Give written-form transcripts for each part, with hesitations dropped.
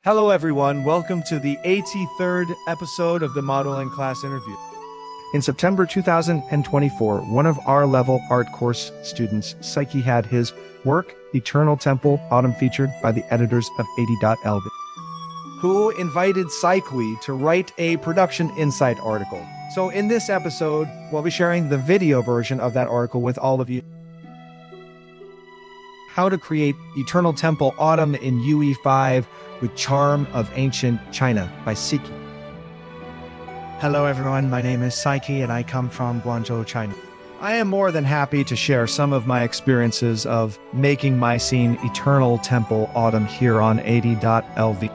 Hello everyone, welcome to the 83rd episode of the modeling class interview. In September 2024, one of our level art course students, Siqi, had his work, Eternal Temple Autumn, featured by the editors of 80.lv, who invited Siqi to write a production insight article. So in this episode, we'll be sharing the video version of that article with all of you. How to create Eternal Temple Autumn in UE5 with Charm of Ancient China by Siqi. Hello everyone, my name is Siqi and I come from Guangzhou, China. I am more than happy to share some of my experiences of making my scene Eternal Temple Autumn here on 80.lv.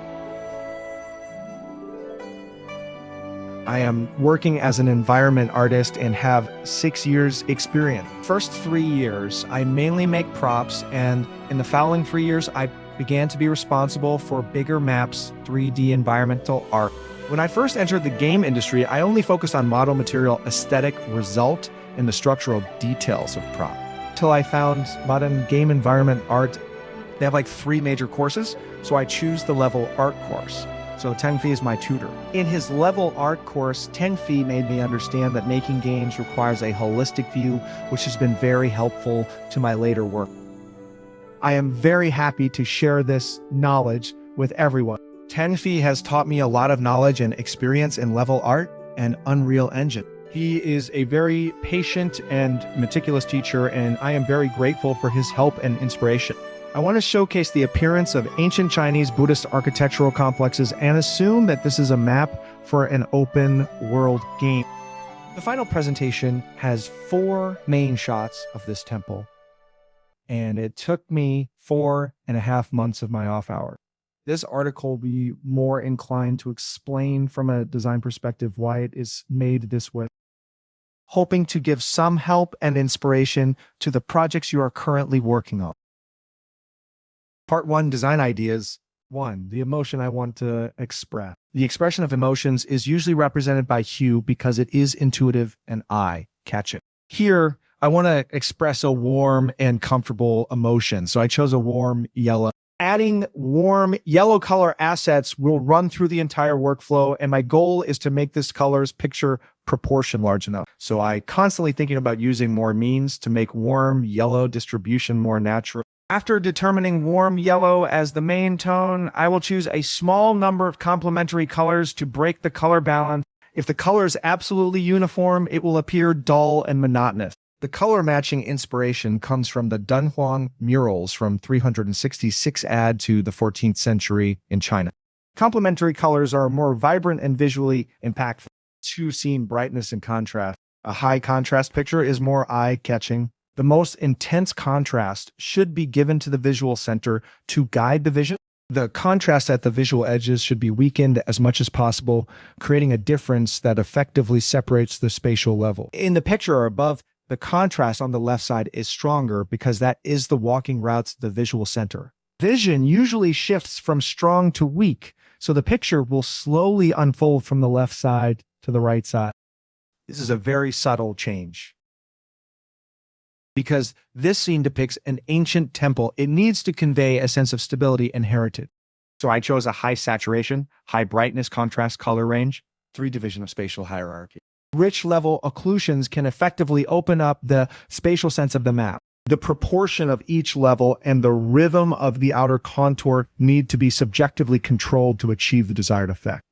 I am working as an environment artist and have 6 years experience. First 3 years, I mainly make props, and in the following 3 years, I began to be responsible for bigger maps, 3D environmental art. When I first entered the game industry, I only focused on model material, aesthetic, result, and the structural details of prop. Till I found modern game environment art. They have like 3 major courses, so I choose the level art course. So Tengfi is my tutor. In his level art course, Tengfi made me understand that making games requires a holistic view, which has been very helpful to my later work. I am very happy to share this knowledge with everyone. Tengfi has taught me a lot of knowledge and experience in level art and Unreal Engine. He is a very patient and meticulous teacher, and I am very grateful for his help and inspiration. I want to showcase the appearance of ancient Chinese Buddhist architectural complexes and assume that this is a map for an open world game. The final presentation has 4 main shots of this temple, and it took me 4.5 months of my off hour. This article will be more inclined to explain from a design perspective why it is made this way, hoping to give some help and inspiration to the projects you are currently working on. Part 1, design ideas. 1, the emotion I want to express. The expression of emotions is usually represented by hue because it is intuitive and eye catch it. Here, I want to express a warm and comfortable emotion, so I chose a warm yellow. Adding warm yellow color assets will run through the entire workflow, and my goal is to make this color's picture proportion large enough. So I constantly thinking about using more means to make warm yellow distribution more natural. After determining warm yellow as the main tone, I will choose a small number of complementary colors to break the color balance. If the color is absolutely uniform, it will appear dull and monotonous. The color matching inspiration comes from the Dunhuang murals from 366 AD to the 14th century in China. Complementary colors are more vibrant and visually impactful. 2, scene brightness and contrast. A high contrast picture is more eye-catching. The most intense contrast should be given to the visual center to guide the vision. The contrast at the visual edges should be weakened as much as possible, creating a difference that effectively separates the spatial level. In the picture or above, the contrast on the left side is stronger because that is the walking route to the visual center. Vision usually shifts from strong to weak, so the picture will slowly unfold from the left side to the right side. This is a very subtle change, because this scene depicts an ancient temple. It needs to convey a sense of stability and heritage. So I chose a high saturation, high brightness, contrast color range, 3 division of spatial hierarchy. Rich level occlusions can effectively open up the spatial sense of the map. The proportion of each level and the rhythm of the outer contour need to be subjectively controlled to achieve the desired effect.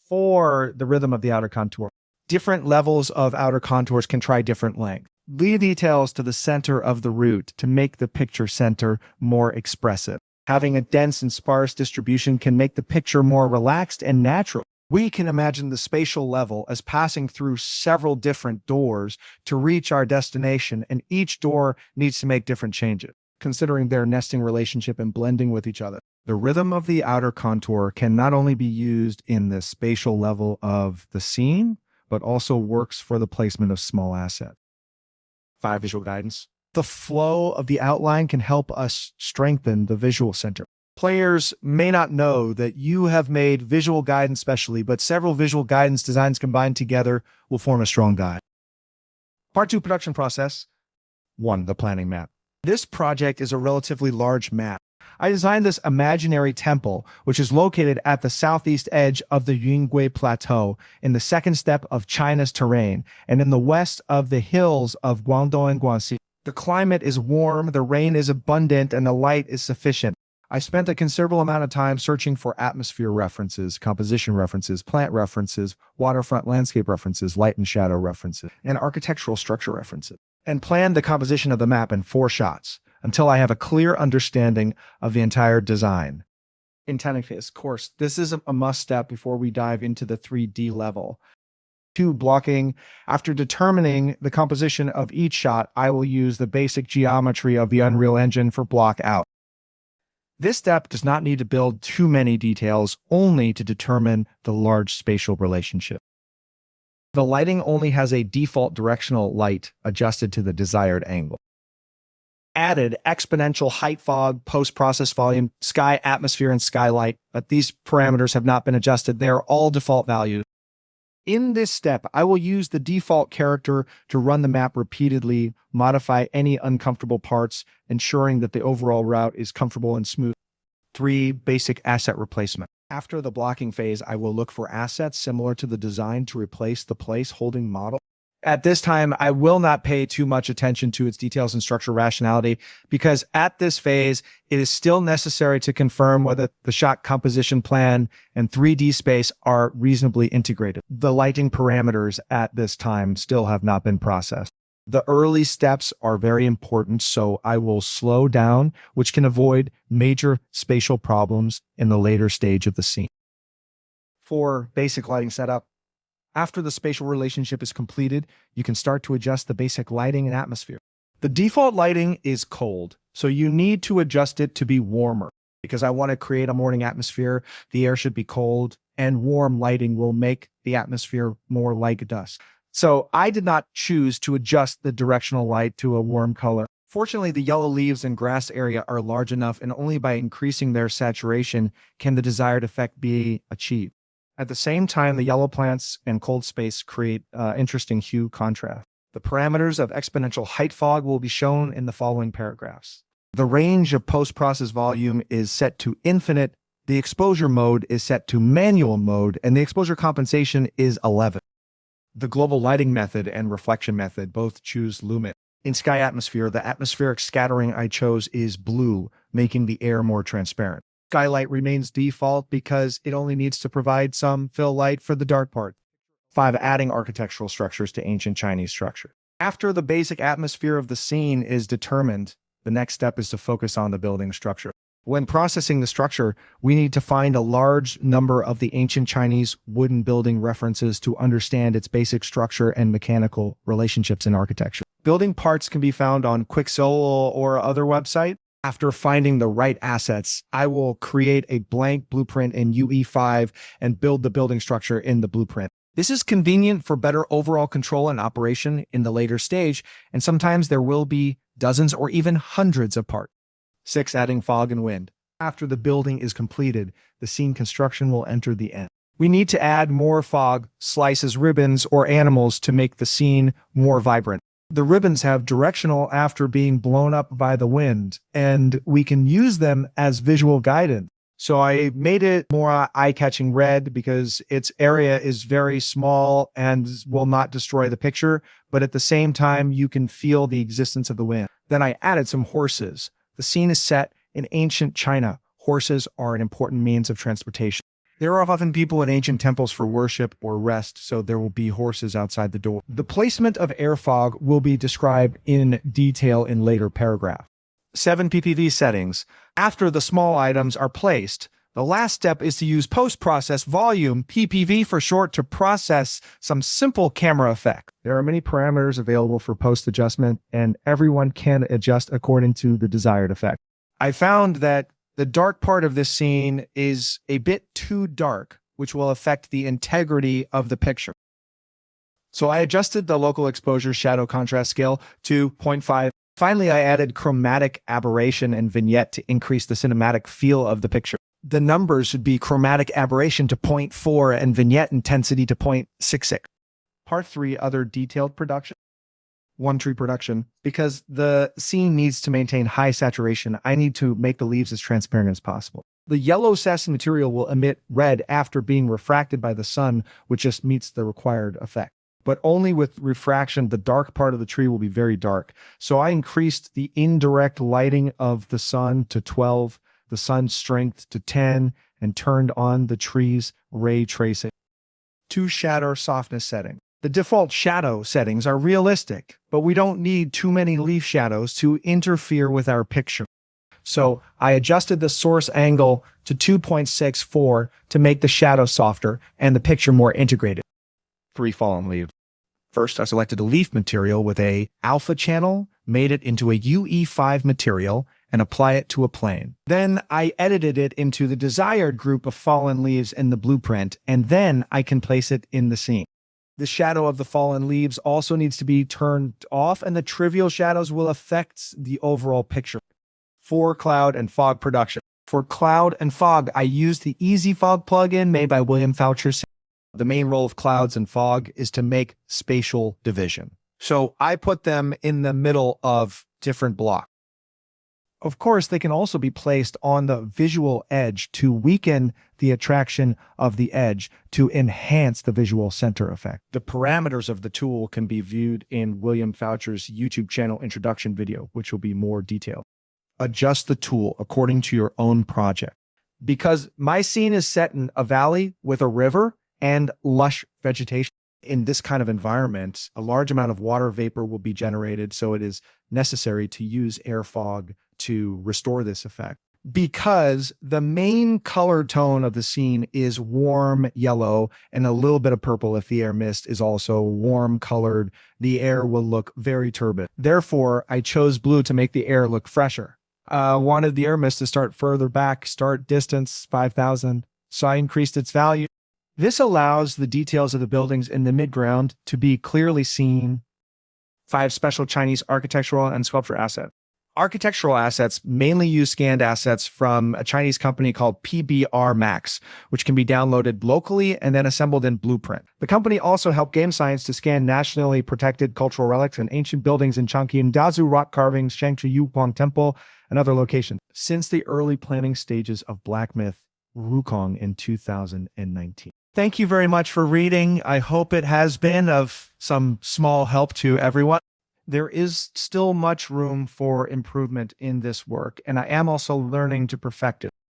For the rhythm of the outer contour, different levels of outer contours can try different lengths. Leave details to the center of the root to make the picture center more expressive. Having a dense and sparse distribution can make the picture more relaxed and natural. We can imagine the spatial level as passing through several different doors to reach our destination, and each door needs to make different changes, considering their nesting relationship and blending with each other. The rhythm of the outer contour can not only be used in the spatial level of the scene, but also works for the placement of small assets. 5, visual guidance. The flow of the outline can help us strengthen the visual center. Players may not know that you have made visual guidance specially, but several visual guidance designs combined together will form a strong guide. Part 2, production process. 1, the planning map. This project is a relatively large map. I designed this imaginary temple, which is located at the southeast edge of the Yunggui Plateau, in the second step of China's terrain, and in the west of the hills of Guangdong and Guangxi. The climate is warm, the rain is abundant, and the light is sufficient. I spent a considerable amount of time searching for atmosphere references, composition references, plant references, waterfront landscape references, light and shadow references, and architectural structure references, and planned the composition of the map in 4 shots until I have a clear understanding of the entire design. Intending phase, of course, this is a must step before we dive into the 3D level. 2. Blocking. After determining the composition of each shot, I will use the basic geometry of the Unreal Engine for block out. This step does not need to build too many details, only to determine the large spatial relationship. The lighting only has a default directional light adjusted to the desired angle. Added exponential height fog, post-process volume, sky atmosphere, and skylight, but these parameters have not been adjusted. They are all default values. In this step, I will use the default character to run the map repeatedly, modify any uncomfortable parts, ensuring that the overall route is comfortable and smooth. 3. Basic asset replacement. After the blocking phase, I will look for assets similar to the design to replace the place-holding model. At this time, I will not pay too much attention to its details and structure rationality, because at this phase, it is still necessary to confirm whether the shot composition plan and 3D space are reasonably integrated. The lighting parameters at this time still have not been processed. The early steps are very important, so I will slow down, which can avoid major spatial problems in the later stage of the scene. 4. Basic lighting setup. After the spatial relationship is completed, you can start to adjust the basic lighting and atmosphere. The default lighting is cold, so you need to adjust it to be warmer. Because I want to create a morning atmosphere, the air should be cold, and warm lighting will make the atmosphere more like dusk. So I did not choose to adjust the directional light to a warm color. Fortunately, the yellow leaves and grass area are large enough, and only by increasing their saturation can the desired effect be achieved. At the same time, the yellow plants and cold space create interesting hue contrast. The parameters of exponential height fog will be shown in the following paragraphs. The range of post-process volume is set to infinite, the exposure mode is set to manual mode, and the exposure compensation is 11. The global lighting method and reflection method both choose lumen. In sky atmosphere, the atmospheric scattering I chose is blue, making the air more transparent. Skylight remains default because it only needs to provide some fill light for the dark part. 5. Adding architectural structures to ancient Chinese structure. After the basic atmosphere of the scene is determined, the next step is to focus on the building structure. When processing the structure, we need to find a large number of the ancient Chinese wooden building references to understand its basic structure and mechanical relationships in architecture. Building parts can be found on Quixote or other websites. After finding the right assets, I will create a blank blueprint in UE5 and build the building structure in the blueprint. This is convenient for better overall control and operation in the later stage, and sometimes there will be dozens or even hundreds of parts. 6. Adding fog and wind. After the building is completed, the scene construction will enter the end. We need to add more fog, slices, ribbons, or animals to make the scene more vibrant. The ribbons have directional after being blown up by the wind, and we can use them as visual guidance. So I made it more eye-catching red because its area is very small and will not destroy the picture, but at the same time, you can feel the existence of the wind. Then I added some horses. The scene is set in ancient China. Horses are an important means of transportation. There are often people in ancient temples for worship or rest, so there will be horses outside the door. The placement of air fog will be described in detail in later paragraph. 7. PPV settings. After the small items are placed, the last step is to use post-process volume, PPV for short, to process some simple camera effect. There are many parameters available for post-adjustment, and everyone can adjust according to the desired effect. I found that the dark part of this scene is a bit too dark, which will affect the integrity of the picture. So I adjusted the local exposure shadow contrast scale to 0.5. Finally, I added chromatic aberration and vignette to increase the cinematic feel of the picture. The numbers should be chromatic aberration to 0.4 and vignette intensity to 0.66. Part 3, other detailed production. one tree production. Because the scene needs to maintain high saturation, I need to make the leaves as transparent as possible. The yellow satin material will emit red after being refracted by the sun, which just meets the required effect. But only with refraction, the dark part of the tree will be very dark. So I increased the indirect lighting of the sun to 12, the sun's strength to 10, and turned on the tree's ray tracing to shadow softness setting. The default shadow settings are realistic, but we don't need too many leaf shadows to interfere with our picture. So I adjusted the source angle to 2.64 to make the shadow softer and the picture more integrated. 3 fallen leaves. First, I selected a leaf material with a alpha channel, made it into a UE5 material, and apply it to a plane. Then I edited it into the desired group of fallen leaves in the blueprint, and then I can place it in the scene. The shadow of the fallen leaves also needs to be turned off, and the trivial shadows will affect the overall picture. For cloud and fog production. For cloud and fog, I used the Easy Fog plugin made by William Foucher. The main role of clouds and fog is to make spatial division. So I put them in the middle of different blocks. Of course, they can also be placed on the visual edge to weaken the attraction of the edge to enhance the visual center effect. The parameters of the tool can be viewed in William Foucher's YouTube channel introduction video, which will be more detailed. Adjust the tool according to your own project. Because my scene is set in a valley with a river and lush vegetation. In this kind of environment, a large amount of water vapor will be generated, so it is necessary to use air fog to restore this effect. Because the main color tone of the scene is warm yellow and a little bit of purple if the air mist is also warm colored, the air will look very turbid. Therefore, I chose blue to make the air look fresher. Wanted the air mist to start further back, start distance 5,000, so I increased its value. This allows the details of the buildings in the midground to be clearly seen. 5 special Chinese architectural and sculpture assets. Architectural assets mainly use scanned assets from a Chinese company called PBR Max, which can be downloaded locally and then assembled in Blueprint. The company also helped Game Science to scan nationally protected cultural relics and ancient buildings in Chongqing, Dazu rock carvings, Shangchi Yuhuang Temple, and other locations. Since the early planning stages of Black Myth Wukong in 2019. Thank you very much for reading. I hope it has been of some small help to everyone. There is still much room for improvement in this work, and I am also learning to perfect it.